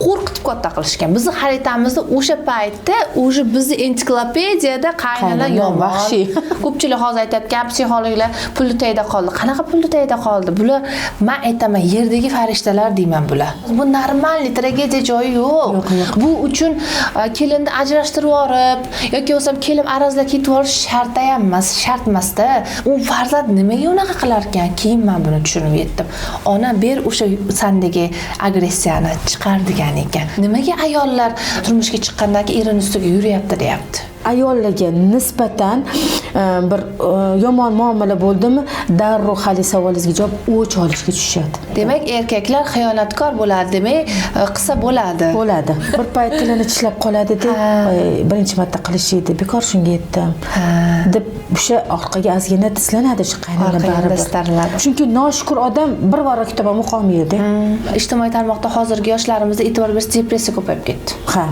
qo'rqitib katta qilishgan. Bizni xaritamizda o'sha paytda o'sha bizni ensiklopediyada qaynana yomon. Vahshiy. Ko'pchilik hozir aytayotgan psixologlar pulni tagida qoldi. Qanaqa pulni tagida qoldi? Bular men aytaman, yerdagi farishtalar deyman bular. Bu normal tragediya joyi yo'q. Bu uchun kelinni ajrashtirib yorib yoki bo'lsam kelin arazlab ketib yorish shart emasda. U farzand nimaga unaqa qilar ekan? Keyin men buni tushunib yetdim. Ona ber o'sha sandagi agressiyani chiqar degan ekan. Nimaga ayollar turmushga chiqqandan keyin erining ustiga yuryapti deyapti. Ayollarga nisbatan bir yomon muomala bo'ldimi, darrov hali savolingizga javob o'ch olishga tushadi. Demak, erkaklar xiyonatkor bo'ladi, demak, qilsa bo'ladi. Bo'ladi. Bir payt tilini tishlab qoladi-da, birinchi marta qilishdi, bekor shunga yetdim. deb o'sha orqaga ozgina tislanadi shu qaynona baribir. Chunki noshukur odam bir varrak topa muqomaydi. Ijtimoiy tarmoqda hozirgi yoshlarimizda e'tibor berish depressiya ko'payib ketdi. Ha.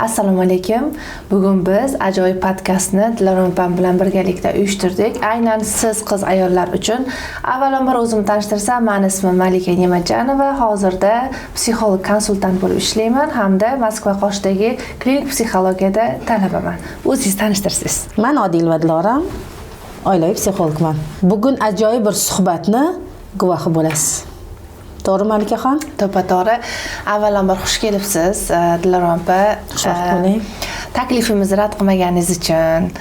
Assalomu alaykum. Bugun biz ajoyib podkastni Dilorom opam bilan birgalikda uyushtirdik. Aynan siz qiz ayollar uchun. Avvalambor o'zimni tanishtirsam, meni ismim Malika Nematjanova. Hozirda psixolog konsultant bo'lib ishlayman hamda Moskva Qoshdagi klinik psixologiyada talabaman. O'zingiz tanishtirsiz. Men Odilova Dilorom, oilaviy psixologman. Bugun ajoyib bir suhbatni guvohi bo'lasiz. To'g'rimi Malikaxon? To'g'ri. Avvalambor xush kelibsiz Dilorom opa. Taklifimizni rad qilmaganingiz uchun.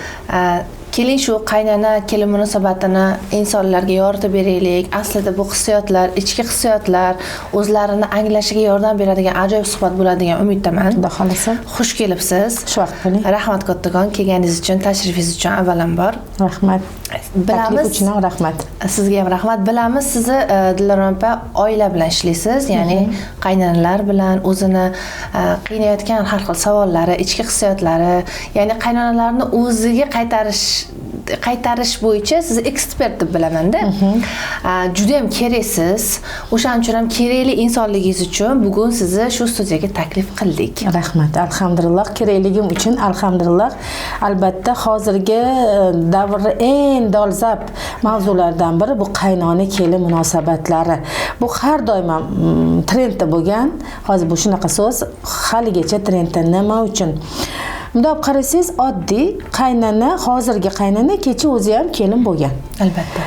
Keling shu qaynona kelin munosabatini insonlarga yoritib beraylik. Aslida bu hissiyotlar, ichki hissiyotlar o'zlarini anglashiga yordam beradigan ajoyib suhbat bo'ladigan umiddaman. Xudo xolasa. Xush kelibsiz. Xushvaqt bo'ling. Rahmat kattakon kelganingiz uchun, tashrifingiz uchun avvalambor. Rahmat. Bilamiz uchun rahmat. Sizga ham rahmat. Bilamiz sizni Dilorom opa oila bilan ishlaysiz, ya'ni qaynonalar bilan o'zini qiynayotgan har xil savollari, ichki hissiyotlari, ya'ni qaynonalarni o'ziga qaytarish bo'yicha siz ekspert deb bilaman-da. Juda ham keraksiz. O'shaning uchun ham kerakli insonligingiz uchun bugun sizni shu studiyaga taklif qildik. Rahmat. Alhamdulillah, kerakligim uchun alhamdulillah. Albatta hozirgi davrda eng dolzarb mavzulardan biri bu qaynona kelin munosabatlari. Bu har doim trendda bo'lgan. Hozir bu shunaqa so'z haligacha trendda. Nima uchun? Bunda olib qarasangiz, oddiy qaynona, hozirgi qaynona kecha o'zi ham kelin bo'lgan. Albatta.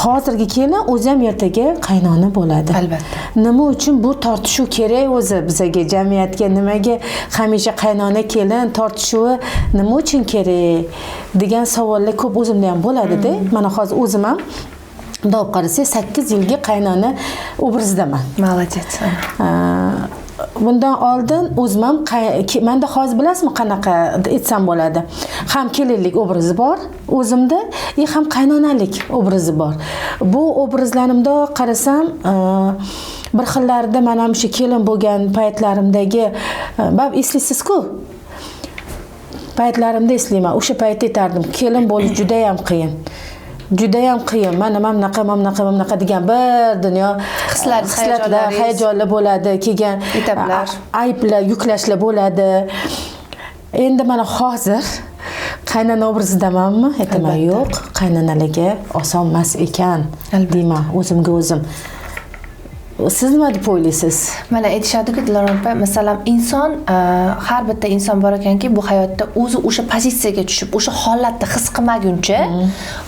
Hozirgi kelin o'zi ham ertaga qaynona bo'ladi. Albatta. Nima uchun bu tortishuv kerak o'zi bizga, jamiyatga? Nimaga hamisha qaynona kelin tortishuvi nima uchun kerak degan savollar ko'p o'zimda ham bo'ladi-da. Mana hozir o'zim ham bunday olib qarasangiz 8 yilga qaynona obrazidaman. Молодец. Bundan oldin o'zim ham menda hozir bilasizmi qanaqa aytsam bo'ladi. Ham kelinlik obrazi bor o'zimda, ham qaynonalik obrazi bor. Bu obrazlarimda qarasam bir xillarida men ham shu kelin bo'lgan paytlarimdagi bab eslaysiz-ku. Paytlarimda eslayman. O'sha paytda aytardim, kelin bo'lish juda ham qiyin. Juda ham qiyin. Mana mamnaqa degan bir dunyo hislatlar, hayajonlar bo'ladi, kelgan ayblar, yuklashlar bo'ladi. Endi mana hozir qaynona obrazidamanmi? Aytaman, yo'q, qaynonalarga oson emas ekan deyman o'zimga o'zim. Siz nima deb o'ylaysiz? Mana aytishadi-ku Dilorom opa, masalan, inson har bitta inson bor ekanki, bu hayotda o'zi o'sha pozitsiyaga tushib, o'sha holatni his qilmaguncha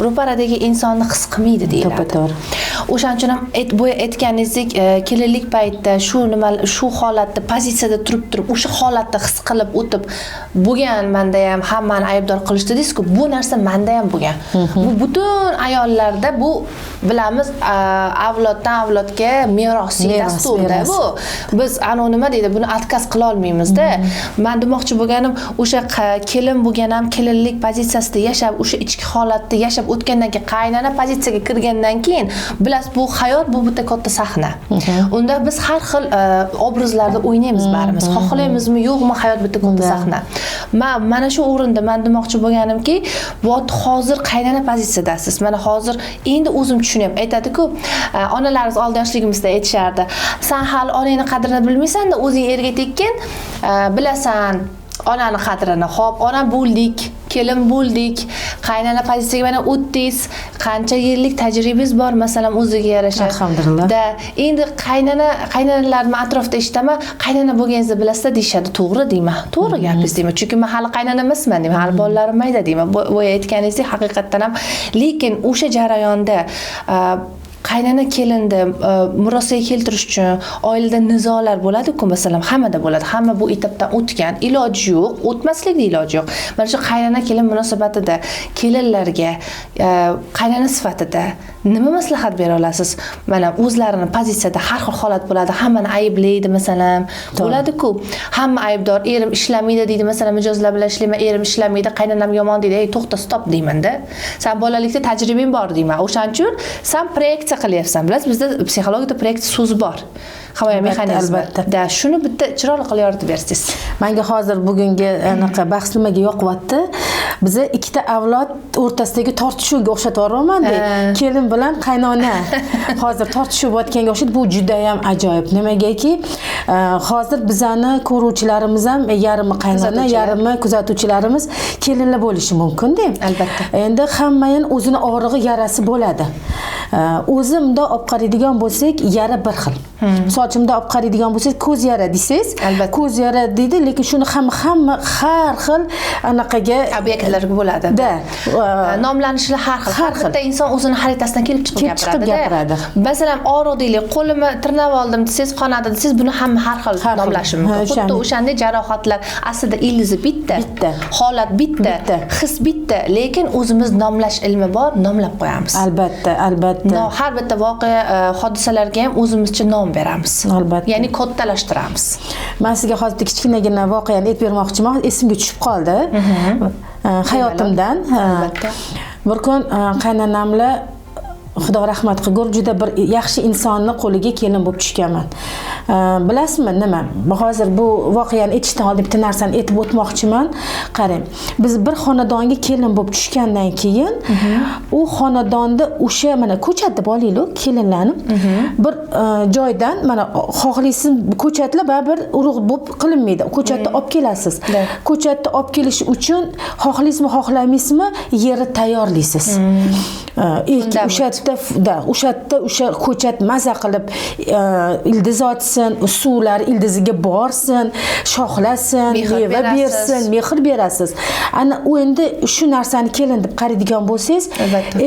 ro'paradagi insonni his qilmaydi deyiladi. To'g'ri. O'shaning uchun ham bo'ya aytganingizdek, kelinlik paytda shu holatda pozitsiyada turib, o'sha holatni his qilib o'tib bo'lgan, menda ham hammani aybdor qilishdi deysiz-ku, bu narsa menda ham bo'lgan. Bu butun ayollarda bu bilamiz, avloddan avlodga merosiy dasturda bu. Biz nima deydi, buni отказ qila olmaymiz-da. Men demoqchi bo'lganim, o'sha kelin bo'lgan ham kelinlik pozitsiyasida yashab, o'sha ichki holatda yashab o'tgandan keyin, qaynona pozitsiyaga kirgandan keyin, bilasiz, bu hayot bu bitta katta sahna. Unda biz har xil obrazlarda o'ynaymiz barimiz. Xohlaymizmi, yo'qmi, hayot bitta katta sahna. Mana shu o'rinda men demoqchi bo'lganimki, hozir qaynona pozitsiyadasiz. Mana hozir endi o'zim tushunyapman. Aytadi-ku, onalarimiz oldin yoshligimizda aytishardi. Sen hali onangni qadrini bilmaysan-da, o'zing erga tekkan, bilasan onani qadrini. Xo'p, ona bo'ldik. kelin bo'ldik, qaynona pozitsiyasiga mana o'tdingiz, qancha yillik tajribangiz bor masalan o'ziga yarasha. Alhamdulillah. Da endi qaynonalarni atrofda eshitaman, qaynona bo'lganingizni bilasizlar deyshadi. To'g'ri deyman. To'g'ri gapingiz deyman. Chunki men hali qaynona emasman deyman. Hali bolalarim mayda deyman. Bu aytganingizdek haqiqatdan ham, lekin o'sha jarayonda qaynona kelinni murosaga keltirish uchun oilada nizolar bo'ladi-ku, masalan, hammada bo'ladi. Hamma bu etapdan o'tgan, iloji yo'q, o'tmaslikda iloji yo'q. Mana shu qaynona kelin munosabatida kelinlarga qaynona sifatida nima maslahat bera olasiz? Mana o'zlarini pozitsiyada har xil holat bo'ladi. Hammani ayblaydi masalan. Bo'ladi-ku. Hamma aybdor, erim ishlamaydi deydi, masalan, mijozlar bilan ishlayman, erim ishlamaydi, qaynonam yomon deydi. Ey, to'xta, stop deyman-da. Sen bolalikda tajribang bor deyman. O'shaning uchun sen proyeksiya qilyapsan. Bilasiz, bizda psixologiyada proyeksiya so'zi bor. Himoya mexanizmi. Da shuni bitta chiroyli qilib yoritib bersangiz. Menga hozir bugungi anaqa bahs nimaga yoqyapti? Biza ikkita avlod o'rtasidagi tortishuvga o'xshatib yuboryapman-da. Kelin bilan qaynona hozir tortishib o'tganga o'xshaydi. Bu juda ham ajoyib. Nimagaki, hozir bizani ko'ruvchilarimiz ham yarimi qaynona, yarimi kuzatuvchilarimiz kelinlar bo'lishi mumkin-da. Albatta. Endi hamma ham o'zini og'rig'i, yarasi bo'ladi. O'zimda olib qaraydigan bo'lsak, yara bir xil. Sochimda olib qaraydigan bo'lsak, ko'z yara desangiz, ko'z yara deydi, lekin shuni hamma har xil anaqaga obyektlarga bo'ladi. Da. Nomlanishlar har xil. Har bitta inson o'zini xaritasidan kelib chiqib gapiradi. Masalan, og'riq deylik, qo'limni tirnab oldim desangiz, qonadi desangiz, buni hamma har xil nomlashi mumkin. Xuddi o'shanday jarohatlar aslida ildizi bitta, holat bitta, his bitta, lekin o'zimiz nomlash ilmi bor, nomlab qo'yamiz. Albatta. Har bitta voqea, hodisalarga ham o'zimizcha nom beramiz. Albatta. Ya'ni kodtalashtiramiz. Men sizga hozir kichkinagina voqeani aytib bermoqchiman. Esimga tushib qoldi. Hayotimdan. Albatta. Bir kun qaynonamla Xudo rahmat qilgur, juda bir yaxshi insonni qo'liga kelin bo'lib tushganman. Bilasizmi nima? Hozir bu voqeani aytishdan oldin bitta narsani aytib o'tmoqchiman. Qarang, biz bir xonadonga kelin bo'lib tushgandan keyin u xonadonda o'sha mana ko'chat deb olaylik, kelinlarni bir joydan mana xohlaysiz ko'chatlar baribir urug' bo'lib qilinmaydi. Ko'chatni olib kelasiz. Ko'chatni olib kelish uchun xohlaysizmi, xohlamaysizmi, yerni tayyorlaysiz. O'sha ko'chat maza qilib ildiz ochsin, suvlar ildiziga borsin, shoxlasin, meva bersin, mehr berasiz. Ana endi shu narsani kelin deb qaraydigan bo'lsangiz,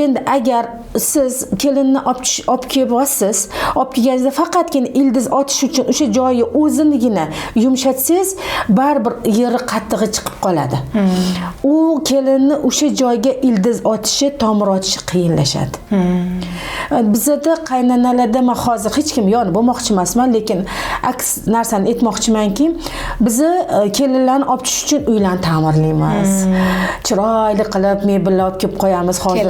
endi agar siz kelinni olib kelasiz, olib kelganingizda faqatgina ildiz otish uchun o'sha joyi o'zinigina yumshatsangiz, baribir yeri qattig'i chiqib qoladi. U kelinni o'sha joyga ildiz otishi, tomir otishi qiyinlashadi. Bizda qaynonalarda men hozir hech kim yonib bo'lmoqchi emasman, lekin aks narsani aytmoqchimanki, bizni kelinlarni olib tushish uchun uylarni ta'mirlaymiz. Chiroyli qilib mebellar olib kelib qo'yamiz. Hozir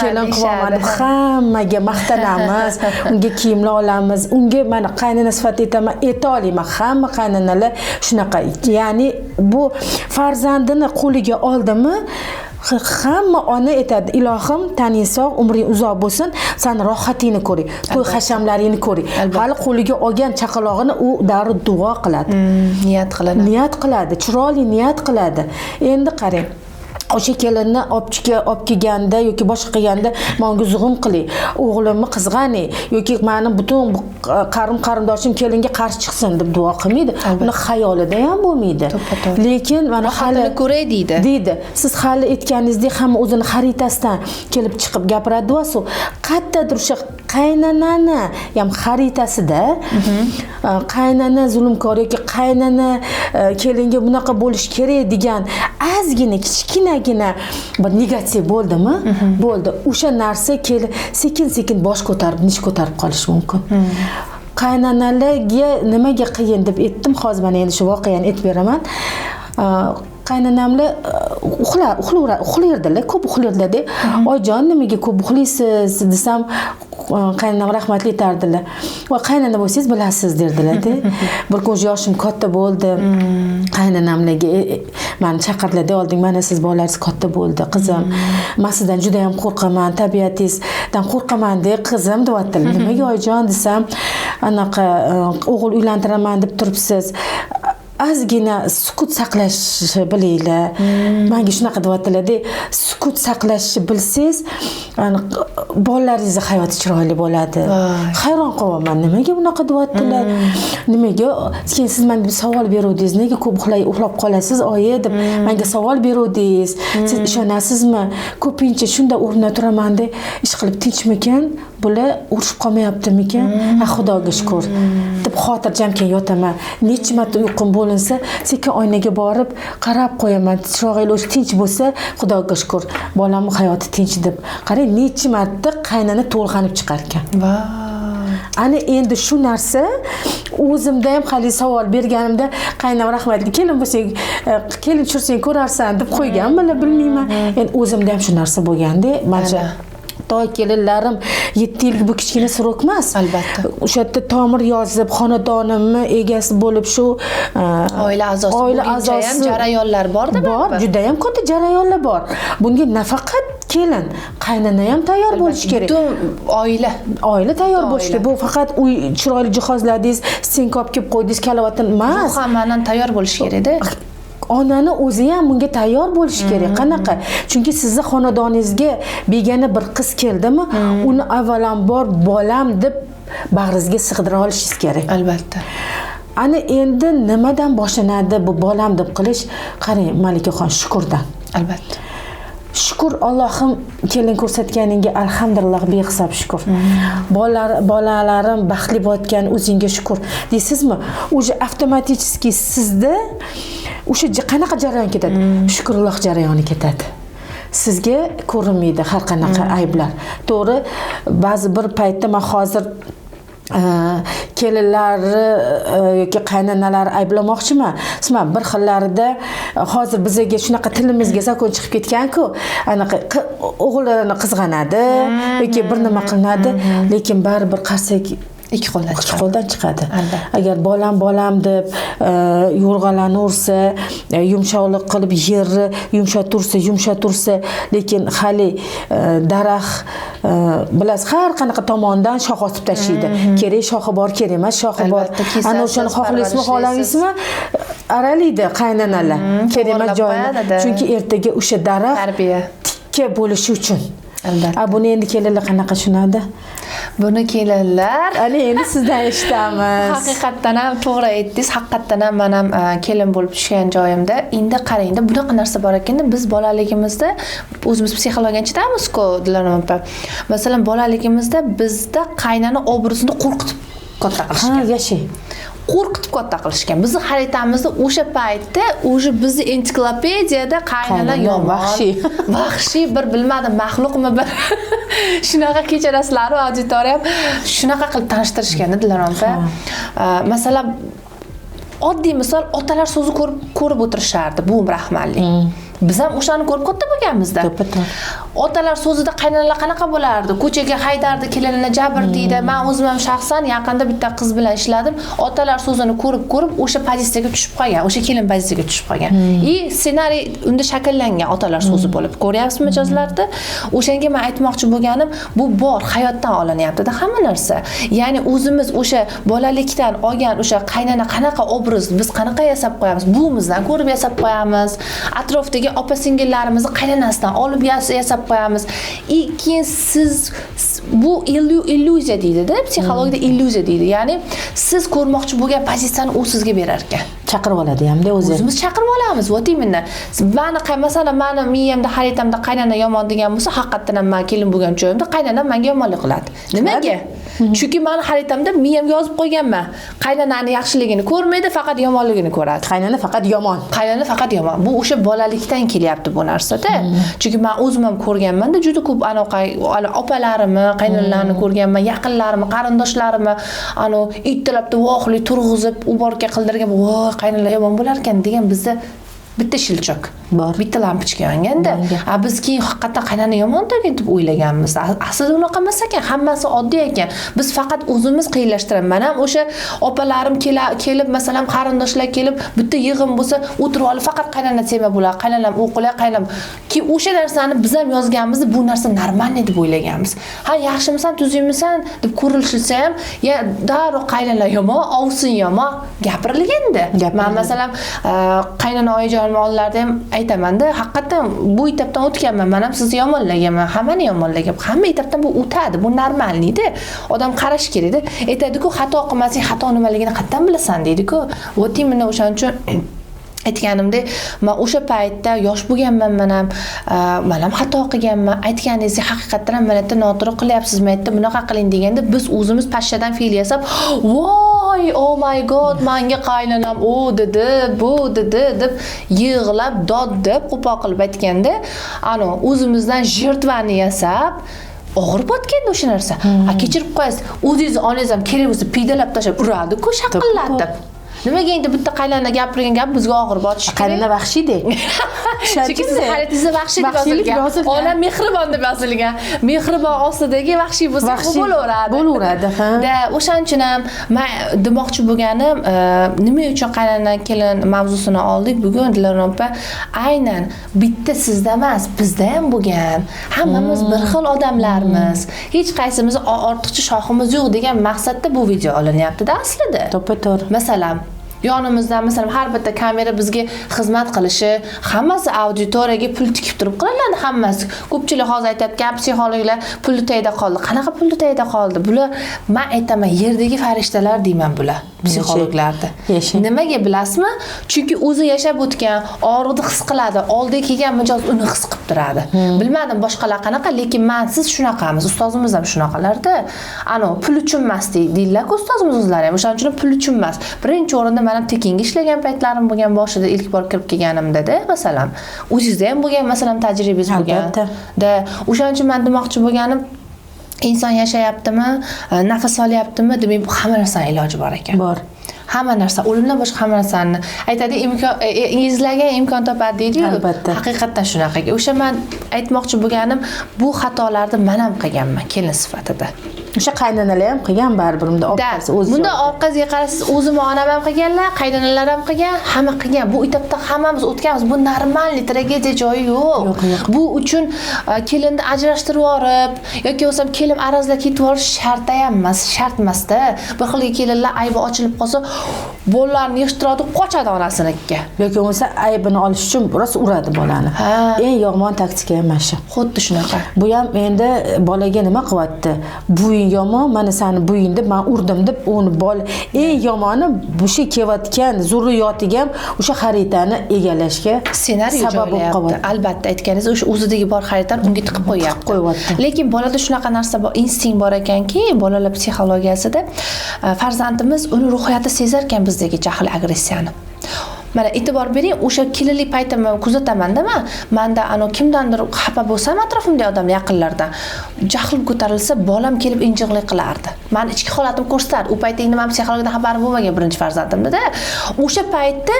kelin qilyapman deb hammaga maqtanamiz, unga kiyimlar olamiz. Unga mana qaynona sifatida aytaman, ayta olaman, hamma qaynonalar shunaqa. Ya'ni bu farzandini qo'liga oldimi, hamma ona aytadi, ilohim taning sog', umring uzoq bo'lsin, sen rohatingni ko'ring, to'y hashamlaringni ko'ring. Hali qo'liga olgan chaqalog'ini u darrov duo qiladi. Niyat qiladi, chiroyli niyat qiladi. Endi qarang, o'sha kelinni olib kelganda yoki boshqa qilganda menga zug'um qiling, o'g'limni qizg'aning yoki meni butun qarindoshim kelinga qarshi chiqsin deb duo qilmaydi. Uni xayolida ham bo'lmaydi. Lekin mana hali ko'ray deydi. Siz hali aytganingizdek hamma o'zini xaritasidan kelib chiqib gapiradi va shu qayerdadir o'sha qaynonani ham xaritasida qaynona zulmkor yoki qaynona kelinga bunaqa bo'lish kerak degan ozgina kichkinagina bir negativ bo'ldimi? Bo'ldi. O'sha narsa sekin-sekin bosh ko'tarib, nish ko'tarib qolish mumkin. Qaynonalarga nimaga qiyin deb aytdim, hozir mana endi shu voqeani aytib beraman. Qaynonamlar uxlardilar, ko'p uxlardilar. Oyjon, nimaga ko'p uxlaysiz desam, qaynonam rahmatli aytardilar. Va qaynona bo'lsangiz bilasiz derdilar-da. Bir kun yoshim katta bo'ldi. Qaynonamlarga meni chaqirdilar, olding mana siz bolalaringiz katta bo'ldi, qizim. Men sizdan juda ham qo'rqaman, tabiatingizdan qo'rqaman deb qizim deyaptilar. Nimaga oyjon desam, anaqa o'g'il uylantiraman deb turibsiz. ozgina sukut saqlashni bilinglar. Menga shunaqa deyaptilar-da, sukut saqlashni bilsangiz, bolalaringizning hayoti chiroyli bo'ladi. Hayron qolaman, nimaga bunaqa deyaptilar? Nimaga? Keyin siz menga savol beruvdingiz, nega ko'p uxlab qolasiz, oyi deb menga savol beruvdingiz. Siz ishonasizmi? Ko'pincha shunda o'rnida turaman-da, ish qilib tinchmikan? Bular urushib qolmayaptimikan? Xudoga shukr deb xotirjamken yotaman. Necha marta uyqum bo'linsa, sekin oynaga borib qarab qo'yaman. Chiroyli tinch bo'lsa, Xudoga shukr, bolamning hayoti tinch deb. Qarang, necha marta qaynana to'lg'anib chiqar ekan. Ana endi shu narsa o'zimda ham hali savol berganimda qaynam rahmatli kelin bo'lsang, kelin tursang ko'rarsan deb qo'ygan, bilmayman. Endi o'zimda ham shu narsa bo'lganda, mana to kelinlarim 7 yillik bu kichkina srok emas. Albatta. O'sha yerda tomir yozib, xonadonimni egasi bo'lib shu oila a'zosi ham jarayonlar bor-da. Bor, juda ham katta jarayonlar bor. Bunga nafaqat kelin, qaynona ham tayyor bo'lish kerak. Oila tayyor bo'lish kerak. Bu faqat uy chiroyli jihozladingiz, stenkop kelib qo'ydingiz, kalavatdan emas. Hammadan tayyor bo'lish kerak-da. Onani o'zi ham bunga tayyor bo'lish kerak. Qanaqa? Chunki sizni xonadoningizga begona bir qiz keldimi, uni avvalambor bolam deb bag'ringizga sig'dira olishingiz kerak. Albatta. Ana endi nimadan boshlanadi bu bolam deb qilish? Qarang, Malikaxon, shukurdan. Albatta. Shukur, Allohim kelin ko'rsatganingga alhamdulillah behisob shukur. Bolalarim baxtli bo'layotgan o'zingga shukur deysizmi? O'sha avtomatik sizda o'sha qanaqa jarayon ketadi? Shukrulloh jarayoni ketadi. Sizga ko'rinmaydi har qanaqa ayblar. To'g'ri, ba'zi bir paytda men hozir kelinlari yoki qaynanalar ayblamoqchiman. Sizman bir xillarida hozir bizga shunaqa tilimizga zakon chiqib ketgan-ku, anaqa o'g'illarni qizg'anadi yoki bir nima qilinadi, lekin baribir qarsak ikki qo'ldan chiqadi. Agar bolam deb yo'rg'alarni ursa, yumshoqlik qilib yerni yumshatursa, lekin hali daraxt bilasiz, har qanaqa tomondan shox osib tashlaydi. Kerak shoxi bor, kerak emas shoxi bor. Ana o'shani xohlaysizmi, xohlaysizmi? Aralaydi qaynanalar. Kerak emas joyini. Chunki ertaga o'sha daraxt tikka bo'lishi uchun. Albatta. Buni endi kelinlar qanaqa tushunadi? Buni kelinlar ana endi sizdan eshitamiz. Haqiqatdan ham to'g'ri aytdingiz. Haqiqatdan ham men ham kelin bo'lib tushgan joyimda endi qarangda bunaqa narsa bor ekanda, biz bolaligimizda o'zimiz psixologdan chidamizku, Dilorom opa. Masalan, bolaligimizda bizda qaynana obrazini qo'rqitib katta qilishgan. Yashay. Qo'rqitib katta qilishgan. Bizni xaritamizda o'sha paytda o'sha bizni ensiklopediyada qaynana yomon, vahshiy bir bilmadim maxluqmi bir shunaqa kechirasizlar, auditoriyam shunaqa qilib tanishtirishganda Dilorom opa. Masalan, oddiy misol otalar so'zi ko'rib o'tirishardi, bu rahmatli. Biz ham o'shani ko'rib katta bo'lganmizda. Otalar so'zida qaynanalar qanaqa bo'lardi? Ko'chaga haydardi, kelinini jabr deydi. Men o'zim ham shaxsan yaqinda bitta qiz bilan ishladim. Otalar so'zini ko'rib o'sha pozitsiyaga tushib qolgan, o'sha kelin pozitsiyasiga tushib qolgan. Ssenariy unda shakllangan otalar so'zi bo'lib. Ko'ryapsizmi mijozlarda? O'shanga men aytmoqchi bo'lganim, bu bor, hayotdan olinyapti-da hamma narsa. Ya'ni o'zimiz o'sha bolalikdan olgan o'sha qaynana qanaqa obraz, biz qanaqa yasab qo'yamiz, buvimizdan ko'rib yasab qo'yamiz. Atrofdagi opa-singillarimizni qaynanasidan olib yasab qo'yamiz. Keyin siz bu illyuziya deydi-da, psixologiyada illyuziya deydi. Ya'ni siz ko'rmoqchi bo'lgan pozitsiyani u sizga berar ekan. Chaqirib oladi hamda o'zi. O'zimiz chaqirib olamiz, вот именно. Masalan, meni miyamda, xaritamda qaynana yomon degan bo'lsa, haqiqatan ham men kelin bo'lgan joyimda qaynanam menga yomonlik qiladi. Nimaga? Chunki meni xaritamda miyamga yozib qo'yganman. Qaynanani yaxshiligini ko'rmaydi, faqat yomonligini ko'radi. Qaynana faqat yomon. Qaynana faqat yomon. Bu o'sha bolalikdan kelyapti bu narsa-da. Chunki men o'zim ham ko'rganman-da, juda ko'p opalarimni, qaynonalarimni ko'rganman, yaqinlarimni, qarindoshlarimni ittilabda vohli turg'izib, uborga qildirgan, voy qaynonlar yomon bo'lar ekan degan bizda bitta shilchoq. Bor. Bitta lampochka yonganda. Biz keyin haqiqatan qaynona yomon-da deb o'ylaganmiz. Aslida unaqa emas ekan, hammasi oddiy ekan. Biz faqat o'zimiz qiyinlashtiramiz. Men ham o'sha opalarim kelib, masalan, qarindoshlar kelib, bitta yig'im bo'lsa, o'tirib olib faqat qaynona tema bo'ladi. Qaynonam o'qilay, qaynonam. Ki o'sha narsani biz ham yozganmiz, bu narsa normal deb o'ylaganmiz. Ha, yaxshimisan, tuzingmisan deb ko'rilishsa ham, ya darrov qaynona yomon, ovsin yomon gapirilganda. Men masalan, qaynona oyijonim oldlarida ham aytaman-da, haqiqatan bu etapdan o'tganman. Men ham sizni yomonlaganman, hammani yomonlagan. Hamma etapdan bu o'tadi, bu normalniydi. Odam qarash kerak-da. Aytadi-ku, xato qilmasang, xato nimaligini qayerdan bilasan deydi-ku. Вот именно o'shaning uchun aytganimdek, men o'sha paytda yosh bo'lganman, men ham xato qilganman. Aytganingizdek, haqiqatan ham mana noto'g'ri qilyapsiz, men bunaqa qiling deganda biz o'zimiz pashshadan fil yasab, voy, oh my god, menga qaynonam u dedi, bu dedi deb yig'lab, dod deb qo'pol qilib aytganda, o'zimizdan jirtvani yasab og'ir botganda o'sha narsa. Kechirib qo'yasiz. O'zingiz olingiz ham kerak bo'lsa piydalab tashlab uradi-ku, shaqillatib. Nimaga endi bitta qaynona gapirgan gap bizga og'ir botishi kerak? Qaynona vahshiydi. Chunki siz hayotingizda vahshiy deb yozilgan. Ona mehribon deb yozilgan. Mehribon ostidagi vahshiy bo'lsa, bu bo'laveradi. Bo'laveradi, ha. Da, o'shaning uchun ham men demoqchi bo'lganim, nima uchun qaynona kelin mavzusini oldik bugun Dilorom opa? Aynan bitta sizda emas, bizda ham bo'lgan. Hammamiz bir xil odamlarmiz. Hech qaysimiz ortiqcha shoximiz yo'q degan maqsadda bu video olinyapti-da aslida. To'ppa-to'g'ri. Masalan, yonimizdan masalan har bitta kamera bizga xizmat qilishi, hammasi auditoriyaga pul tikib turib qilinadi, hammasi. Ko'pchilik hozir aytayotgan psixologlar pulni tayda qoldi. Qanaqa pulni tayda qoldi? Bular men aytaman, yerdagi farishtalar deyman bular, psixologlarni. Nimaga bilasizmi? Chunki o'zi yashab o'tgan, og'riqni his qiladi, oldiga kelgan mijoz uni his qilib turadi. Bilmadim boshqalar qanaqa, lekin men siz shunaqamiz. Ustozimiz ham shunaqalarda. Pul uchun emas deydilar-ku ustozimiz o'zlari ham. O'shaning uchun pul uchun emas. Birinchi o'rinda men ham tekinga ishlagan paytlarim bo'lgan, boshida ilk bor kirib kelganimda-da, masalan, o'zingizda ham bo'lgan, masalan, tajribangiz bo'lgan. Da, o'shaning uchun men demoqchi bo'lganim, inson yashayaptimi, nafas olyaptimi, demak, hamma narsaning iloji bor ekan. Bor. Hamma narsa, o'limdan boshqa hamma narsani aytadi, izlagan imkon topadi deydi-ku. Albatta. Haqiqatan shunaqa. O'sha men aytmoqchi bo'lganim, bu xatolarni men ham qilganman kelin sifatida. O'sha qaynonalar ham qilgan baribir, bunda orqasi o'zi. Bunda orqasiga qarasiz, o'zim onam ham qilganlar, qaynonalar ham qilgan, hamma qilgan. Bu etapda hammamiz o'tganmiz. Bu normalniy, tragediya joyi yo'q. Bu uchun kelinni ajrashtirib yorib yoki bo'lsam kelin arazlab ketib yorish shart emas, shart emas-da. Bir xilga kelinlar aybi ochilib qolsa, bolalarni yig'ishtiradi, qochadi onasinikiga. Yoki bo'lmasa aybini olish uchun biroz uradi bolani. Eng yomon taktika ham mana shu. Xuddi shunaqa. Bu ham endi bolaga nima qilyapti? Buying yomon, mana seni buying deb men urdim deb uni bola eng yomoni o'sha kelayotgan zurriyotiga ham o'sha xaritani egallashga ssenariy sabab bo'lib qolyapti. Albatta aytganingiz, o'sha o'zidagi bor xaritani unga tiqib qo'yyapti. Lekin bolada shunaqa narsa bor, instinkt bor ekanki, bolalar psixologiyasida farzandimiz uni ruhiyati sezar ekan bizdagi jahl, agressiyani. Mana e'tibor bering, o'sha kelinlik paytimni kuzataman-da men. Menda kimdandir xafa bo'lsam, atrofimda odamlar yaqinlardan jahlim ko'tarilsa, bolam kelib injiqlik qilardi. Men ichki holatimni ko'rsatardi. U paytda nima psixologiyadan xabarim bo'lmagan birinchi farzandimda-da. O'sha paytda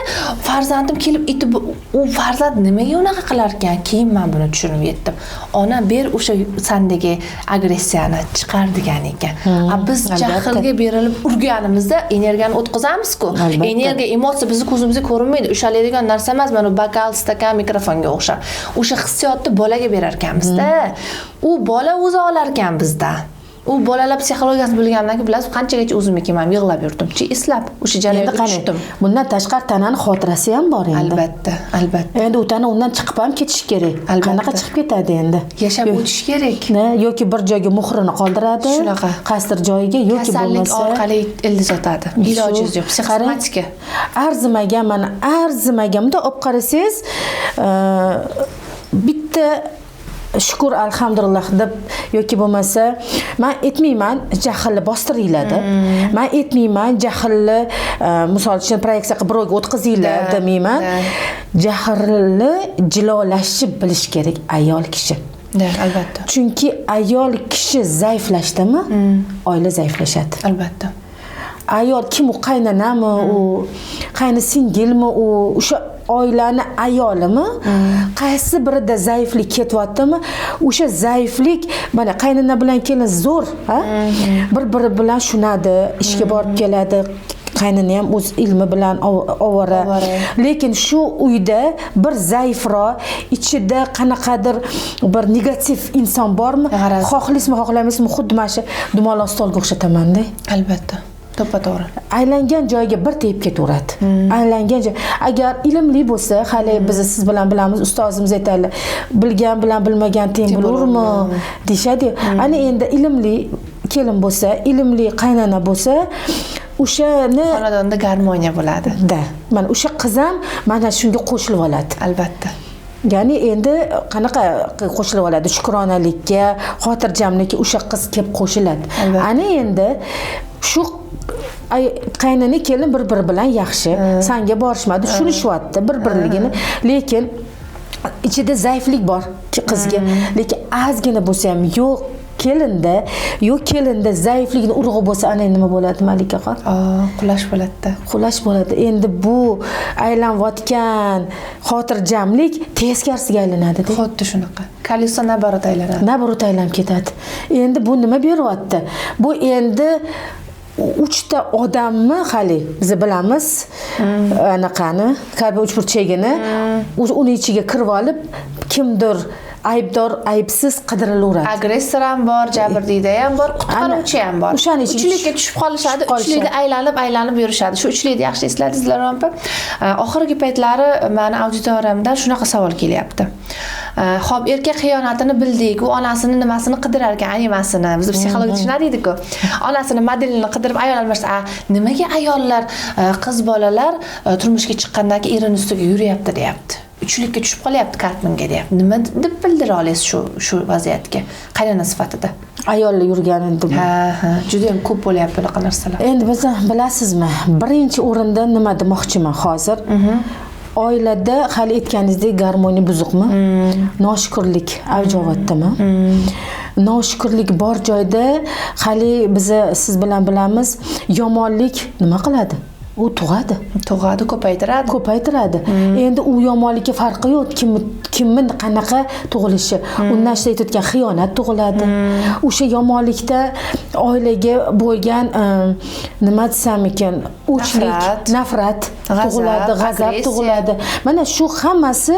farzandim kelib u farzand nimaga unaqa qilar ekan? Keyin men buni tushunib yetdim. Ona ber o'sha sandagi agressiyani chiqar degan ekan. Biz jahlga berilib urganimizda energiyani o'tkazamiz-ku. Energiya, emotsiya bizni ko'zimizga ko'rinmaydi. Ushlaydigan narsa emas, mana bokal, stakan, mikrofonga o'xshar. O'sha hissiyotni bolaga berar ekanmiz-da. U bola o'zi olar ekan bizdan. U bolalar psixologiyasini bilgandan keyin bilasiz, qanchagacha o'zimniki ham yig'lab yurdim-chi, eslab, o'sha jarayonga tushdim. Bundan tashqari tanani xotirasi ham bor endi. Albatta, albatta. Endi u tana undan chiqib ham ketish kerak. Qanaqa chiqib ketadi endi? Yashab o'tish kerak. Yoki bir joyga muhrini qoldiradi. Shunaqa. Qaysidir joyiga yoki bo'lmasa kasallik orqali ildiz o'tadi. Ilojingiz yo'q, psixosomatika. Arzimagan, mana arzimagamda olib qarasangiz, bitta shukur alhamdulillah deb yoki bo'lmasa men aytmayman jahlni bostiringlar. Men aytmayman jahlni misol uchun proyeksiya qilib birovga o'tkazinglar demayman. Jahlni jilolashib bilish kerak ayol kishi. Albatta. Chunki ayol kishi zaiflashdimi, oila zaiflashadi. Albatta. Ayol kim, u qaynonami, u qayni singilmi, u o'sha oilani ayolimi qaysi birida zaiflik ketyaptimi, o'sha zaiflik mana qaynona bilan kelin zo'r, ha? Bir-biri bilan shunadi, ishga borib keladi. Qaynini ham o'z ilmi bilan ovora. Lekin shu uyda bir zaifroq, ichida qanaqadir bir negativ inson bormi? Xohlaysizmi, xohlamaysizmi, xuddi mana shu dumaloq stolga o'xshataman-da. Albatta. To'g'ri. Aylangan joyga bir tegib ketaveradi. Aylangan joy. Agar ilmli bo'lsa, hali biz siz bilan bilamiz, ustozimiz aytadilar, bilgan bilan bilmagan teng bo'lurmi, deyshadi. Ana endi ilmli kelin bo'lsa, ilmli qaynona bo'lsa, o'shani xonadonda garmoniya bo'ladi. Mana o'sha qiz ham mana shunga qo'shilib oladi. Albatta. Ya'ni endi qanaqa qo'shilib oladi? Shukronalikka, xotirjamlikka o'sha qiz kelib qo'shiladi. Ana endi shu qaynona kelin bir-biri bilan yaxshi, sanga borishmadi, tushunishayapti bir-birligini, lekin ichida zaiflik bor qizga, lekin ozgina bo'lsa ham yo'q kelinda zaiflikni urug'i bo'lsa, ana nima bo'ladi Malikaxon? Qulash bo'ladi-da. Qulash bo'ladi. Endi bu aylanayotgan xotirjamlik teskarisiga aylanadi-da. Xuddi shunaqa. Koliso naborot aylanadi. Naborot aylanib ketadi. Endi bu nima beryapti? Bu endi 3 ta odammi hali biz bilamiz anaqani kabi uchburchagini uni ichiga kirib olib kimdir aybdor aybsiz qidirilaveradi. Agressor ham bor, jabrdiyda ham bor, qutqaruvchi ham bor. Uchlikka tushib qolishadi, uchlikda aylanib yurishadi. Shu uchlikni yaxshi esladingizlar opa. Oxirgi paytlari meni auditoriyamdan shunaqa savol kelyapti. Xo'p, erkak xiyonatini bildik, u onasini nimasini qidirar ekan, animasini. Biz psixologik tushunadikku. Onasini modelini qidirib ayol almashsa, nimaga ayollar, qiz bolalar turmushga chiqqandan keyin erining ustiga yuryapti deyapti. Uchlikka tushib qolyapti kartminga deyapti. Nima deb bildira olasiz shu vaziyatga qaynona sifatida? Ayollar yurganini deb. Juda ham ko'p bo'lyapti bunaqa narsalar. Endi biz bilasizmi, birinchi o'rinda nima demoqchiman hozir? Oilada hali aytganingizdek garmoniya buzuqmi? Noshukrlik avj olyaptimi? Noshukrlik bor joyda hali biz siz bilan bilamiz, yomonlik nima qiladi? U tug'adi, ko'paytiradi. Endi u yomonlikka farqi yo'q, kimning qanaqa tug'ilishi. Undan ishda aytayotgan xiyonat tug'iladi. O'sha yomonlikda oilaga bo'lgan nima desam ekan, o'chlik, nafrat tug'iladi, g'azab tug'iladi. Mana shu hammasi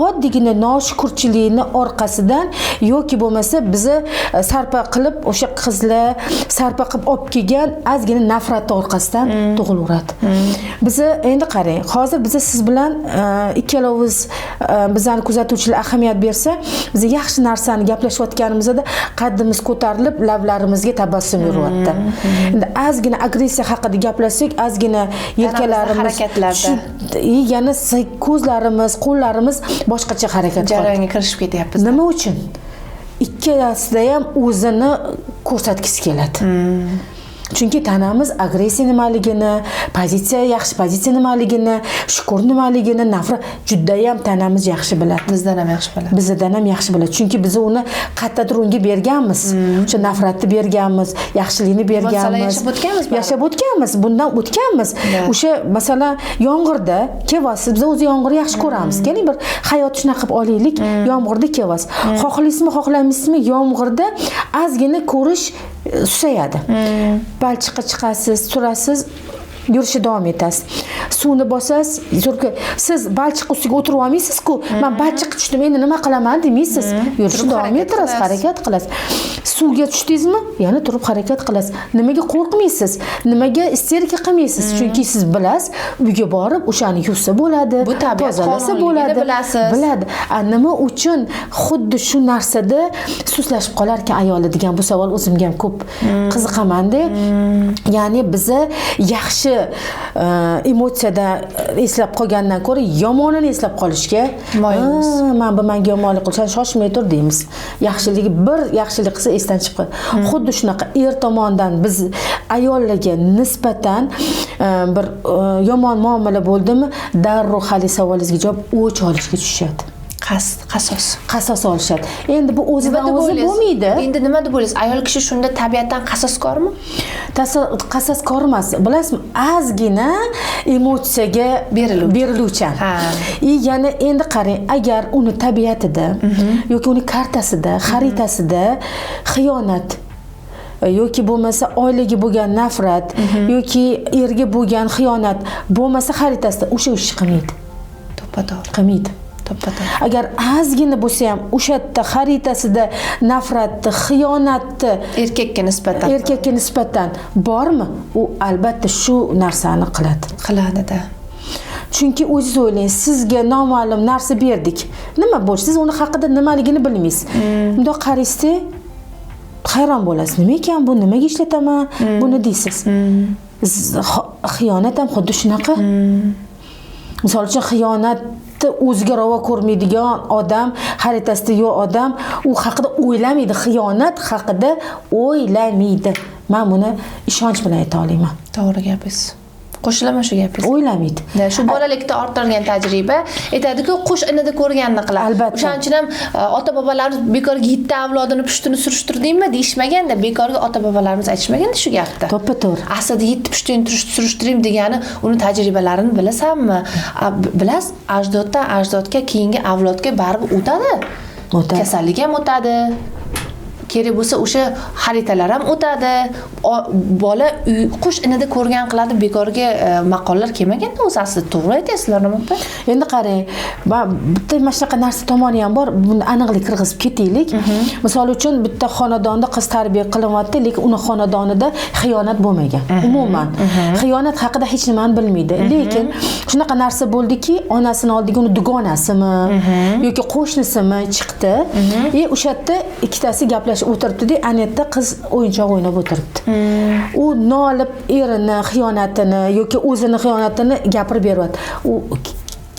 oddiygina noshukrchilikni orqasidan yoki bo'lmasa bizni sarpa qilib o'sha qizlar sarpa qilib olib kelgan ozgina nafrat orqasidan tug'ilaveradi. Biz endi qarang, hozir biz siz bilan ikkaloviz bizani kuzatuvchilar ahamiyat bersa, biz yaxshi narsani gaplashayotganimizda qaddimiz ko'tarilib, lablarimizga tabassum yuryapti. Endi ozgina agressiya haqida gaplashsak, ozgina yelkalarimiz yana ko'zlarimiz, qo'llarimiz boshqacha harakat qiladi. Jarayonga kirishib ketyapmiz. Nima uchun? Ikkalasida ham o'zini ko'rsatgisi keladi. Chunki tanamiz agressiya nimaligini, yaxshi pozitsiya nimaligini, shukur nimaligini, nafrat juda ham tanamiz yaxshi biladi. Bizdan ham yaxshi biladi. Bizdan ham yaxshi biladi. Chunki biz uni qattiq unga berganmiz. O'sha nafratni berganmiz, yaxshilikni berganmiz. Yashab o'tganmiz, bundan o'tganmiz. O'sha masalan yomg'irda kevasiz, biz o'zi yomg'irni yaxshi ko'ramiz. Keling bir hayot shunaqa qilib olaylik, yomg'irda kevasiz. Xohlaysizmi, xohlamaysizmi, yomg'irda ozgina ko'rish susayadi. Balchiqqa chiqasiz, turasiz, yurishni davom etasiz. Suvni bosasiz, siz balchiq ustiga o'tirib olmaysiz-ku. Men balchiq tushdim, endi nima qilaman demaysiz. Yurishni davom etasiz, harakat qilasiz. Suvga tushdingizmi? Yana turib harakat qilasiz. Nimaga qo'rqmaysiz? Nimaga isterika qilmaysiz? Chunki siz bilasiz, uyga borib o'shani yuvsa bo'ladi, tozalasa bo'ladi, biladi. Nima uchun xuddi shu narsada suslashib qolar ekan ayoli degan bu savol o'zimga ham ko'p qiziqaman-da. Ya'ni bizni yaxshi emotsiyada eslab qolgandan ko'ra yomonini eslab qolishga moyilmiz. Men menga yomonlik qilsa shoshmay tur deymiz. Yaxshiligi bir yaxshilik qilsa esdan chiqib qoladi. Xuddi shunaqa tomonidan biz ayollarga nisbatan bir yomon muomala bo'ldimi, darrov hali savolingizga javob o'ch olishga tushadi. qasos olishadi. Endi bu o'zidan o'zi bo'lmaydi. Endi nima deb o'ylaysiz? Ayol kishi shunda tabiatdan qasoskormi? Qasoskor emas. Bilasizmi, ozgina emotsiyaga beriluvchan. Yana endi qarang, agar uni tabiatida yoki uni kartasida, xaritasida xiyonat yoki bo'lmasa oilaga bo'lgan nafrat yoki erga bo'lgan xiyonat bo'lmasa xaritasida o'sha ish qilmaydi. To'ppa-to'g'ri. Qilmaydi. To'ppa-to'g'ri. Agar ozgina bo'lsa ham o'sha yerda xaritasida nafratni, xiyonatni erkakka nisbatan bormi? U albatta shu narsani qiladi. Qiladi-da. Chunki o'zingiz o'ylang, sizga noma'lum narsa berdik. Nima bo'ldi? Siz uni haqida nimaligini bilmaysiz. Bundoq qaraysiz, hayron bo'lasiz. Nima ekan bu? Nimaga ishlataman? Buni deysiz. Xiyonat ham xuddi shunaqa. Misol uchun xiyonatni o'ziga ravo ko'rmaydigan odam, xaritasida yo'q odam u haqida o'ylamaydi, xiyonat haqida o'ylamaydi. Men buni ishonch bilan ayta olaman. To'g'ri gapingiz. Qo'shilaman shu gapingiz. O'ylamaydi. Shu bolalikda orttirgan tajriba aytadi-ku, qush inida ko'rganini qiladi. Albatta. O'shaning uchun ham ota-bobolarimiz bekorga yetti avlodini pushtini surishtirdingmi deyishmaganda, bekorga ota-bobolarimiz aytishmaganda shu gapni. To'ppa-to'g'ri. Aslida yetti pushtini surishtiring degani uni tajribalarini bilasanmi? Bilasiz, ajdoddan ajdodga keyingi avlodga baribir o'tadi. Kasallik ham o'tadi. Kerak bo'lsa o'sha xaritalar ham o'tadi. Bola qush inida ko'rgan qiladi, bekorga maqollar kelmaganda o'zi aslida to'g'ri aytasizlar, nima opa? Endi qarang, bitta mana shunaqa narsa tomoni ham bor. Buni aniqlik kirgizib ketaylik. Misol uchun bitta xonadonda qiz tarbiya qilinyapti, lekin uni xonadonida xiyonat bo'lmagan. Umuman xiyonat haqida hech nimani bilmaydi. Lekin shunaqa narsa bo'ldiki, onasini oldiga uni dugonasimi yoki qo'shnisimi chiqdi. O'sha yerda ikkitasi gaplashib o'tiribdi-da, anetda qiz o'yinchoq o'ynab o'tiribdi. U nolib erini xiyonatini yoki o'zini xiyonatini gapirib beryapti. U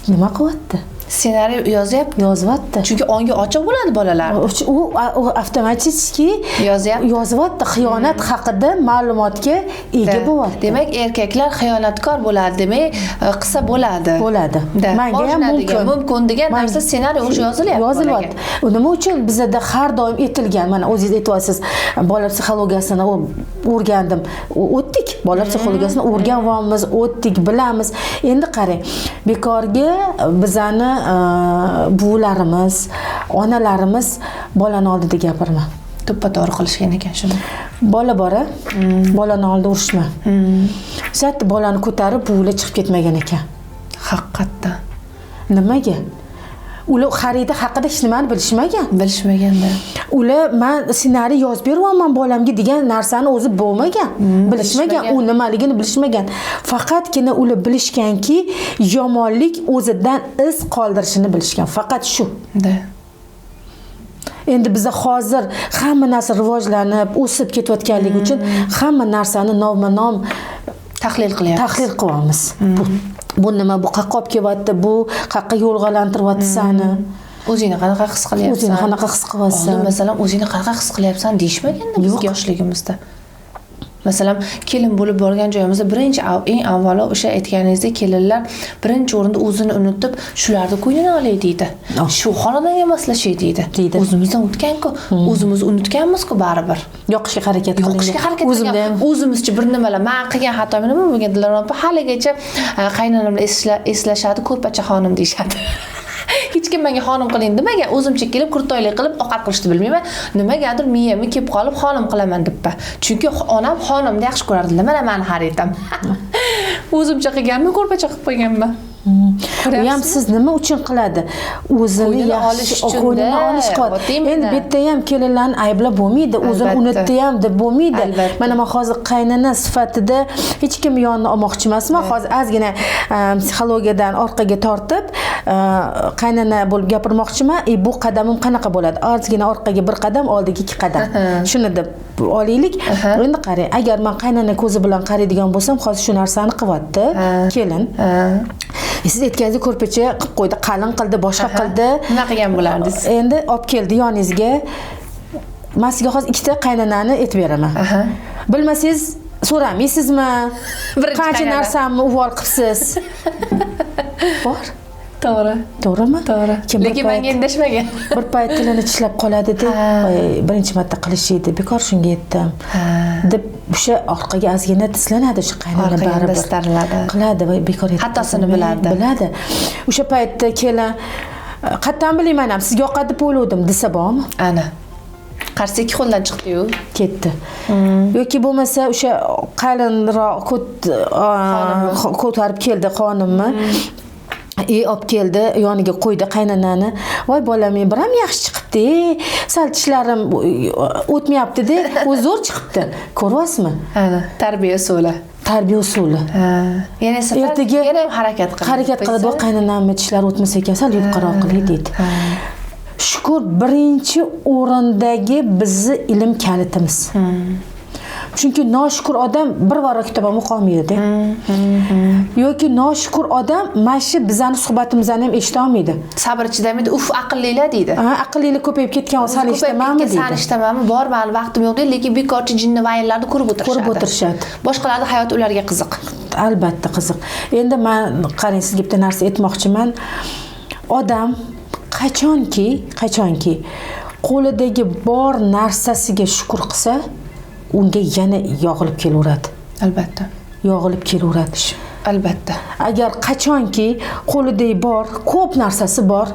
nima qilyapti? Ssenariy yozyapti. Chunki ongi ochiq bo'ladi bolalar. U avtomatik yozyapti. Xiyonat haqida ma'lumotga ega bo'lyapti. Demak, erkaklar xiyonatkor bo'ladi, demak, qilsa bo'ladi. Menga ham mumkin degan narsa ssenariy o'sha yozilyapti. Nima uchun bizda har doim etilgan, mana o'zingiz aytyapsiz, bola psixologiyasini o'rgandim. O'tdik, bola psixologiyasini o'rganganmiz, o'tdik, bilamiz. Endi qarang, bekorga bizani buvilarimiz, onalarimiz bolani oldida gapirma. To'ppa-to'g'ri qilishgan ekan shuni. Bola bora, bolani oldida urishma. Sat bolani ko'tarib buvilar chiqib ketmagan ekan. Haqiqatdan. Nimaga? Ular xarita haqida hech nimani bilishmaganda. Ular men ssenariy yozib beryapman bolamga degan narsani o'zi bo'lmagan. Bilishmagan, u nimaligini bilishmagan. Faqatgina ular bilishganki, yomonlik o'zidan iz qoldirishini bilishgan. Faqat shu. Endi biz hozir hamma narsa rivojlanib, o'sib ketayotganligi uchun hamma narsani nomma-nom tahlil qilyapmiz. Bu nima, bu qayerga olib kelyapti, bu qayerga yo'lg'alantiryapti seni. O'zingni qanaqa his qilyapsan? O'zingni qanaqa his qilyapsan? Masalan, o'zingni qanaqa his qilyapsan deyishmaganda biz yoshligimizda. Masalan, kelin bo'lib borgan joyimizda eng avvalo o'sha aytganingizdek kelinlar birinchi o'rinda o'zini unutib, shularni ko'nglini olay deydi. Shu xonadonga moslashay deydi. O'zimizdan o'tgan-ku, o'zimiz unutganmiz-ku baribir. Yoqishga harakat qiling. O'zimizcha bir nimalar, men qilgan xatom nima bo'lgan Dilorom opa, haligacha qaynonamni eslashadi, ko'rpacha xonim deyshadi. Hech kim menga xonim qiling demagan, o'zimcha kelib kurtoylik qilib ovqat qilishni bilmayman. Nimagadir miyamga kelib qolib xonim qilaman debpa. Chunki onam xonimni yaxshi ko'rardilar. Mana meni xaritam. O'zimcha qilganmi, ko'rpacha qilib qo'yganman. U ham siz nima uchun qiladi? O'zini yaxshi qo'ynini olish qilyapti. Endi bitta ham kelinlarni ayblab bo'lmaydi, o'zini unutdi ham deb bo'lmaydi. Mana men hozir qaynona sifatida hech kim yonini olmoqchi emasman. Hozir ozgina psixologiyadan orqaga tortib qaynona bo'lib gapirmoqchiman. Bu qadamim qanaqa bo'ladi? Ozgina orqaga bir qadam, oldiga ikki qadam. Shuni deb olaylik. Endi qarang, agar men qaynona ko'zi bilan qaraydigan bo'lsam, hozir shu narsani qilyapti kelin. Siz aytganingizdek ko'rpacha qilib qo'ydi, qalin qildi, boshqa qildi. Nima qilgan bo'lardingiz? Endi olib keldi yoningizga. Men sizga hozir ikkita qaynonani aytib beraman. Bilmasangiz so'ramaysizmi? Qancha narsamni uvol qilibsiz? Bor. To'g'rimi? To'g'ri. Kim bir Lekin payt- menga endashmagan. bir payt tilini tishlab qoladi-da, birinchi marta qilishiydi, bekor shunga yetdim deb o'sha orqaga ozgina tislanadi o'sha qaynona Orqaga baribir dastarladi. qiladi va bekor yetdim. Xatosini biladi. Biladi. O'sha paytda kelin qattan bilmayman ham sizga yoqadi deb o'yladim desa bormi? Ana. Qarshi ikki qo'ldan chiqdi-yu. Ketdi. Yoki bo'lmasa o'sha qalinroq ko'tarib keldi xonimni. Olib keldi, yoniga qo'ydi qaynonani. Voy bolam, men bir ham yaxshi chiqibdi. Sal tishlarim o'tmayapti-da, o'zi zo'r chiqibdi. Ko'ryapsizmi? Ana, tarbiya usuli. Tarbiya usuli. Yana Ertaga yana ham harakat qiladi. Harakat qiladi, voy qaynonamni tishlari o'tmasa ekan, sal yuqoriroq qiling deydi. Shukur birinchi o'rindagi bizni ilm kalitimiz. Chunki noshukur odam bir varaq kitob ham o'qiolmaydi. Yoki noshukur odam mana bizani suhbatimizni ham eshita olmaydi. Sabr chidamaydi, uf aqllilar deydi. Aqllilik ko'payib ketgan, sal eshitamanmi deydi. Sal eshitamanmi, bor mani vaqtim yo'q deydi, lekin bekorchi jinni vayinlarni ko'rib o'tirishadi. Boshqalarning hayoti ularga qiziq. Albatta qiziq. Endi men qarang, sizga bitta narsa aytmoqchiman. Odam qachonki qo'lidagi bor narsasiga shukr qilsa, unga yana yog'ilib kelaveradi. Albatta. Yog'ilib kelaveradi. Albatta. Agar qachonki qo'lida bor, ko'p narsasi bor,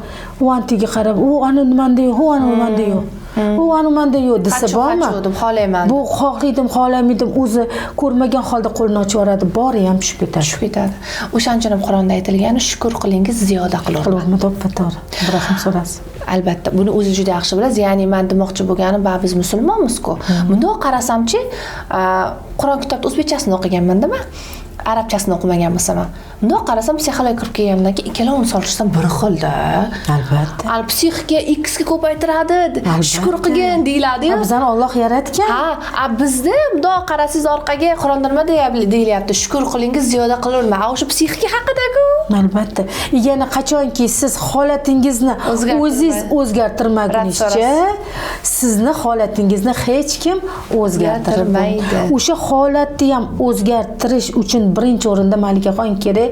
u antiga qarab, u ana nimanda yo'q, u ana nimanda yo'q. U ana nimanda yo'q desa bormi? Xohlayman. Bu xohlamaydim, o'zi ko'rmagan holda qo'lini ochib yuboradi, bori ham tushib ketadi. O'shancha ham Qur'onda aytilgani, shukr qilingiz ziyoda qilurman. To'g'ri. Ibrahim surasi. Albatta, buni o'zi juda yaxshi bilasiz. Ya'ni men demoqchi bo'lganim, biz musulmonmiz-ku. Bundoq qarasamchi, Qur'on kitobni o'zbekchasini o'qiganman-da men. Arabchasini o'qimagan bo'lsam, bundoq qarasam psixologiya kirib kelgandan keyin ikkalovini solishsam bir xilda. Albatta. Psixika X ga ko'paytiradi, shukr qilgin deyiladi-yu. Bizani Alloh yaratgan. Bizda bundoq qarasangiz orqaga Qur'onda nima deyilyapti? Shukr qilingiz ziyoda qilurma. O'sha psixika haqida-ku. Albatta. Yana qachonki siz holatingizni o'zingiz o'zgartirmagunizcha, sizni holatingizni hech kim o'zgartirmaydi. O'sha holatni ham o'zgartirish uchun birinchi o'rinda malikaxon kerak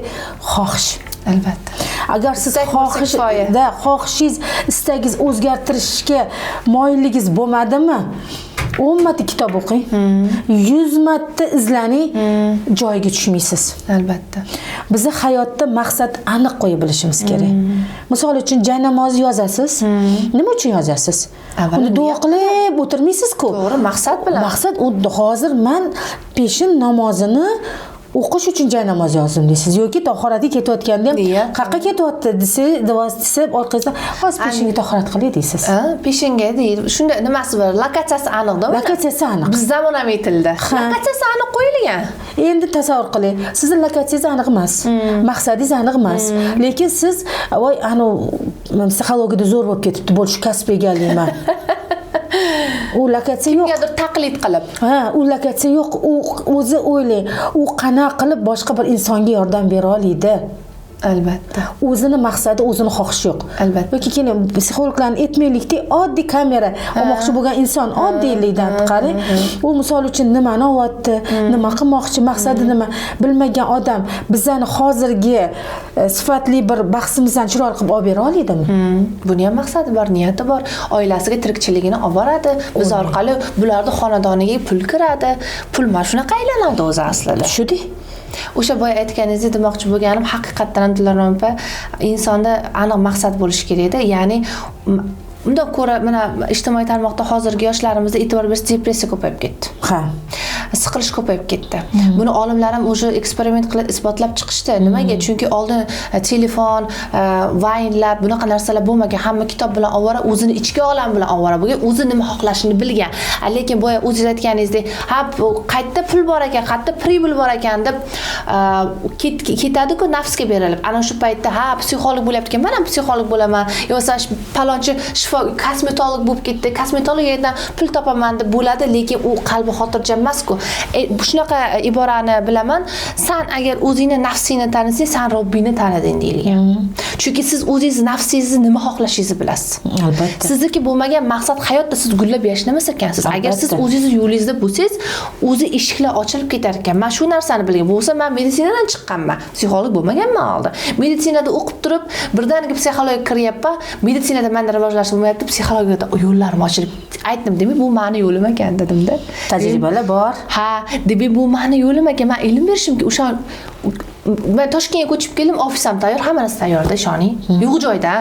xohish. Albatta. Agar siz xohishingiz, istagingiz o'zgartirishga moyilligingiz bo'lmadimi? 10 marta kitob o'qing, 100 marta izlaning, joyiga tushmaysiz. Albatta. Bizni hayotda maqsad aniq qo'yib bilishimiz kerak. Misol uchun jay namozi yozasiz. Nima uchun yozasiz? Uni duo qilib o'tirmaysiz-ku. To'g'ri, maqsad bilan. Maqsad hozir men peshin namozini o'qish uchun jay namoz yozdim deysiz yoki tahoratga ketayotganda ham qayerga ketyapti desa orqasidan hozir peshinga tahorat qilay deysiz. Peshinga deydi. Shunda nimasi bor? Lokatsiyasi aniqda. Lokatsiyasi aniq. Biz zamonaviy tilda. Lokatsiyasi aniq qo'yilgan. Endi tasavvur qiling. Sizning lokatsiyangiz aniq emas. Maqsadingiz aniq emas. Lekin siz voy psixologiyada zo'r bo'lib ketibdi, bo'lish kasb egallayman. U lokatsiya yo'q. Kimgadir taqlid qilib. U lokatsiya yo'q. U o'zi o'ylang. U qanaqa qilib boshqa bir insonga yordam bera oladi? Albatta. O'zini maqsadi, o'zini xohishi yo'q. Albatta. Yoki keling, psixologlarni aytmaylikda, oddiy kamera olmoqchi bo'lgan inson oddiylikdan qarang. U misol uchun nimani olyapti, nima qilmoqchi, maqsadi nima bilmagan odam bizani hozirgi sifatli bir bahsimizdan chiroyli qilib olib bera oladimi? Buni ham maqsadi bor, niyati bor. Oilasiga tirikchiligini olib boradi. Biz orqali bularning xonadoniga pul kiradi. Pul mana shunaqa aylanadi o'zi aslida. Shudi. O'sha boya aytganingizni demoqchi bo'lganim, haqiqatdan ham Dilorom opa, insonda aniq maqsad bo'lishi kerak-da. Ya'ni bundan ko'ra mana ijtimoiy tarmoqda hozirgi yoshlarimizda e'tibor berish, depressiya ko'payib ketdi. Siqilish ko'payib ketdi. Buni olimlar ham o'sha eksperiment qilib isbotlab chiqishdi. Nimaga? Chunki oldin telefon, vaynlar, bunaqa narsalar bo'lmagan. Hamma kitob bilan ovora, o'zini ichki olam bilan ovora bo'lgan, o'zi nima xohlashini bilgan. Lekin boya o'zingiz aytganingizdek, qayerda pul bor ekan, qayerda pribul bor ekan deb ketadi-ku nafsga berilib. Ana shu paytda psixolog bo'lyapti ekan, men ham psixolog bo'laman. Yo'sa palonchi kosmetolog bo'lib ketdi, kosmetologdan pul topaman deb bo'ladi, lekin u qalbi xotirjam emas-ku. Shunaqa iborani bilaman. Sen agar o'zingni nafsingni tanisang, sen Robbingni taniding deyilgan. Chunki siz o'zingiz nafsingizni nima xohlashingizni bilasiz. Albatta. Sizniki bo'lmagan maqsad hayotda siz gullab yashamas ekansiz. Agar siz o'zingiz yo'lingizda bo'lsangiz, o'zi eshiklar ochilib ketar ekan. Men shu narsani bilgan bo'lsa, men meditsinadan chiqqanman. Psixolog bo'lmaganman oldin. Meditsinada o'qib turib, birdaniga psixologiyaga kiryapman. Meditsinada menda rivojlanish bo'lmayapti, psixologiyada yo'llarim ochilib. Aytdim, demak bu meni yo'lim ekan dedim-da. Tajribalar bor. Ha, demak bu meni yo'lim ekan. Men ilm berishimga o'sha men Toshkentga ko'chib keldim, ofisim tayyor, hamma narsa tayyorda, ishoning. Yo'q joyda.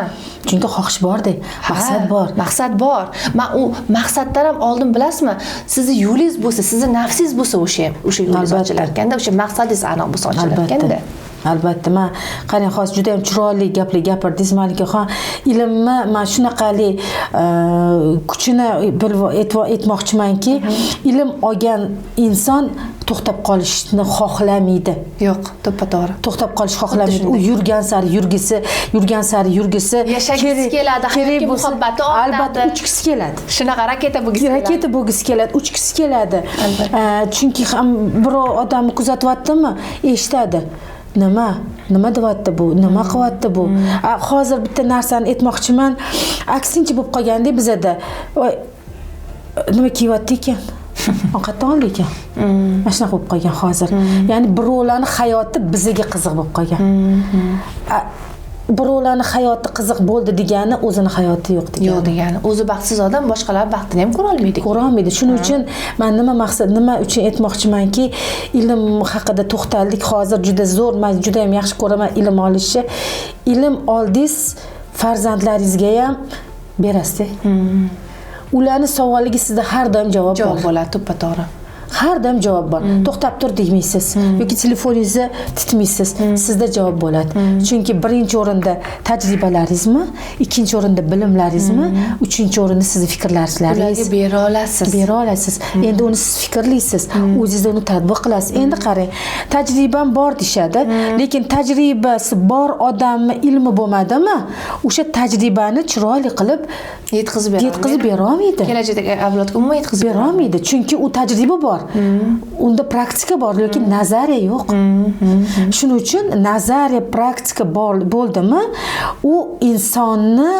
Chunki xohish bor-da, maqsad bor. Maqsad bor. Men u maqsaddan ham oldin bilasizmi? Sizni yo'lingiz bo'lsa, sizni nafsingiz bo'lsa o'sha yo'lingiz ochilar ekanda, o'sha maqsadingiz aniq bo'lsa ochilar ekanda. Albatta, men qarang, hozir juda ham chiroyli gaplar gapirdingiz Malikaxon. Ilmni men shunaqali kuchini aytmoqchimanki, ilm olgan inson to'xtab qolishni xohlamaydi. Yo'q, to'ppa-to'g'ri. To'xtab qolish xohlamaydi. U yurgan sari yurgisi, yashagisi keladi, hayotga muhabbati ortadi. Albatta, uchgisi keladi. Shunaqa raketa bo'lgisi keladi. Uchgisi keladi. Chunki ham birov odamni kuzatyaptimi, eshitadi. Nima deyapti bu? Nima qilyapti bu? Hozir bitta narsani aytmoqchiman. Aksincha bo'lib qolganda bizada nima kiyyapti ekan? Ovqatdan oldi ekan. Mana shunaqa bo'lib qolgan hozir. Ya'ni birovlarning hayoti bizga qiziq bo'lib qolgan. Birovlarning hayoti qiziq bo'ldi degani o'zini hayoti yo'q degani. Yo'q degani. O'zi baxtsiz odam boshqalar baxtini ham ko'ra olmaydi. Shuning uchun men nima uchun aytmoqchimanki, ilm haqida to'xtaldik. Hozir juda zo'r, men juda ham yaxshi ko'raman ilm olishni. Ilm oldingiz farzandlaringizga ham berasiz. Ularning savoliga sizda har doim javob bo'ladi, to'ppa-to'g'ri. Har doim javob bor. To'xtab tur deymaysiz yoki telefoningizni titmaysiz. Sizda javob bo'ladi. Chunki birinchi o'rinda tajribalaringizmi, ikkinchi o'rinda bilimlaringizmi, uchinchi o'rinda sizning fikrlaringiz. Ularga bera olasiz. Endi uni siz fikrlaysiz, o'zingiz uni tatbiq qilasiz. Endi qarang, tajribam bor deshadi, lekin tajribasi bor odamni ilmi bo'lmadimi, o'sha tajribani chiroyli qilib yetkazib bera olmaydi. Kelajakdagi avlodga umuman yetkazib bera olmaydi. Chunki u tajriba bor. Unda praktika bor, lekin nazariya yo'q. Shuning uchun nazariya, praktika bo'ldimi, u insonni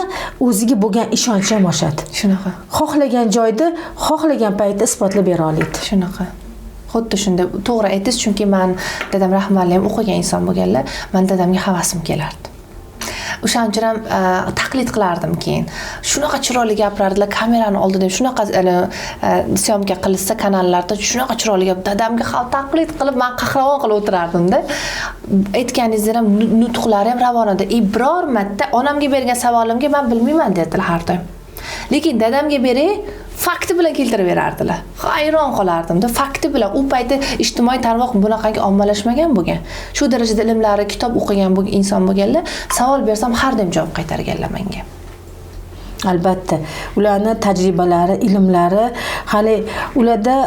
o'ziga bo'lgan ishonchi ham oshadi. Shunaqa. Xohlagan joyda, xohlagan paytda isbotlab bera oladi. Shunaqa. Xuddi shunda to'g'ri aytasiz, chunki men dadam rahmatli ham o'qigan inson bo'lganlar, men dadamga havasim kelardi. O'shaning uchun ham taqlid qilardim keyin. Shunaqa chiroyli gapirardilar, kamerani oldida ham shunaqa syomka qilsa kanallarda shunaqa chiroyli gap. Dadamga hal taqlid qilib men qahramon qilib o'tirardim-da. Aytganingizdek ham nutqlari ham ravon edi. Biror marta onamga bergan savolimga men bilmayman dedilar har doim. Lekin dadamga beray, fakti bilan keltirib berardilar. Hayron qolardim-da, fakti bilan. U paytda ijtimoiy tarmoq bunaqangi ommalashmagan bo'lgan. Shu darajada ilmlari, kitob o'qigan bo'lgan inson bo'lganlar, savol bersam har doim javob qaytarganlar menga. Albatta, ularning tajribalari, ilmlari, hali ularda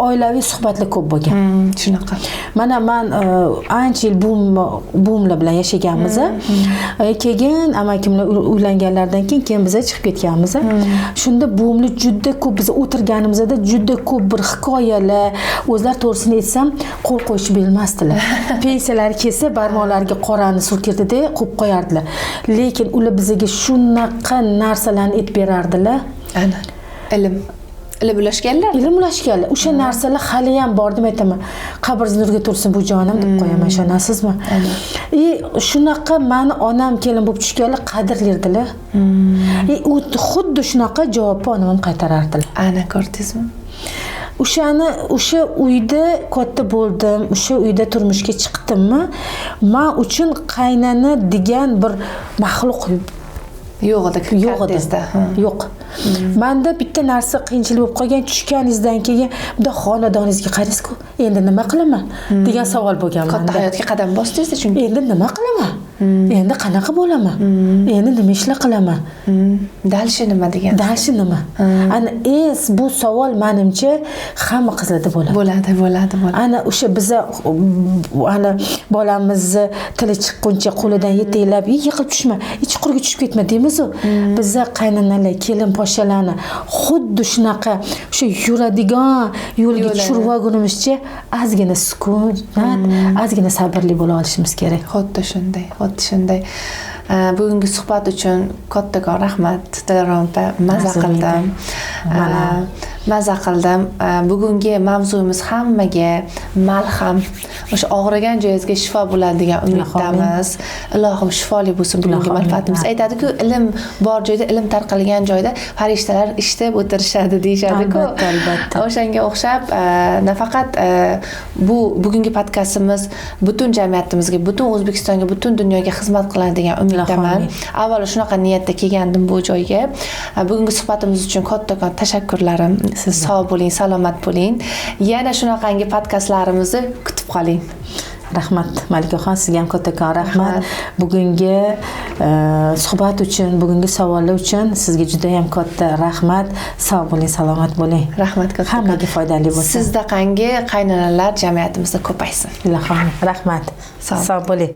oilaviy suhbatlar ko'p bo'lgan. Shunaqa. Mana men ancha yil buvimlar bilan yashaganmiz. Keyin amakimlar uylanganlardan keyin biz chiqib ketganmiz. Shunda buvimlar juda ko'p, biz o'tirganimizda juda ko'p bir hikoyalar, o'zlar to'g'risini aytsam, qo'l qo'yishni bilmasdilar. Pensiyalari kelsa, barmoqlariga qorani surkirdi-da, qo'yib qo'yardilar. Lekin ular bizga shunaqa narsalarni aytib berardilar. Ana, ilm ulashganlar. O'sha narsalar hali ham bor deb aytaman. Qabringiz nurga to'lsin bu jonim deb qo'yaman, ishonasizmi? Shunaqa meni onam kelin bo'lib tushganlar qadrlardilar. U xuddi shunaqa javobni onam qaytarardilar. Ana, ko'rdingizmi? O'sha uyda katta bo'ldim, o'sha uyda turmushga chiqdimmi, men uchun qaynana degan bir maxluq yo'q edi. Yo'q. Menda bitta narsa qiyinchilik bo'lib qolgan, tushganingizdan keyin bunday xonadoningizga qaraysiz-ku, endi nima qilaman degan savol bo'lgan menda. Katta hayotga qadam bosdingiz chunki. Endi nima qilaman? Endi qanaqa bo'laman? Endi nima ishlar qilaman? Dalshi nima degan? Dalshi nima? Ana bu savol menimcha hamma qizlarda bo'ladi. Bo'ladi. Ana o'sha biza ana bolamizni tili chiqquncha qo'lidan yetaklab, yiqilib tushma, chuqurga tushib ketma deymiz-ku. Biza qaynanalar, kelin poshalarni xuddi shunaqa o'sha yuradigan yo'lga tushirib ozgina sukunat, ozgina sabrli bo'la olishimiz kerak. Xuddi shunday. Bugungi suhbat uchun kattakon rahmat. Dilarom opa, maza qildim. Bugungi mavzuyimiz hammaga malham, o'sha og'rigan joyingizga shifo bo'ladi degan umiddamiz. Ilohim shifoli bo'lsin bugungi manfaatimiz. Aytadi-ku, ilm bor joyda, ilm tarqalgan joyda farishtalar ishlab o'tirishadi deyshadi-ku. Albatta. O'shanga o'xshab, nafaqat bugungi podkastimiz butun jamiyatimizga, butun O'zbekistonga, butun dunyoga xizmat qiladi degan umiddaman. Avvalo shunaqa niyatda kelgandim bu joyga. Bugungi suhbatimiz uchun kattakon tashakkurlarim. Siz sog' bo'ling, salomat bo'ling. Yana shunaqangi podkastlarimizni kutib qoling. Rahmat Malikaxon, sizga ham kattakon rahmat. Bugungi suhbat uchun, bugungi savollar uchun sizga juda ham katta rahmat. Sog' bo'ling, salomat bo'ling. Rahmat kattakon. Hammaga foydali bo'lsin. Sizdaqangi qaynanalar jamiyatimizda ko'paysin. Ilohim, rahmat. Sog' bo'ling.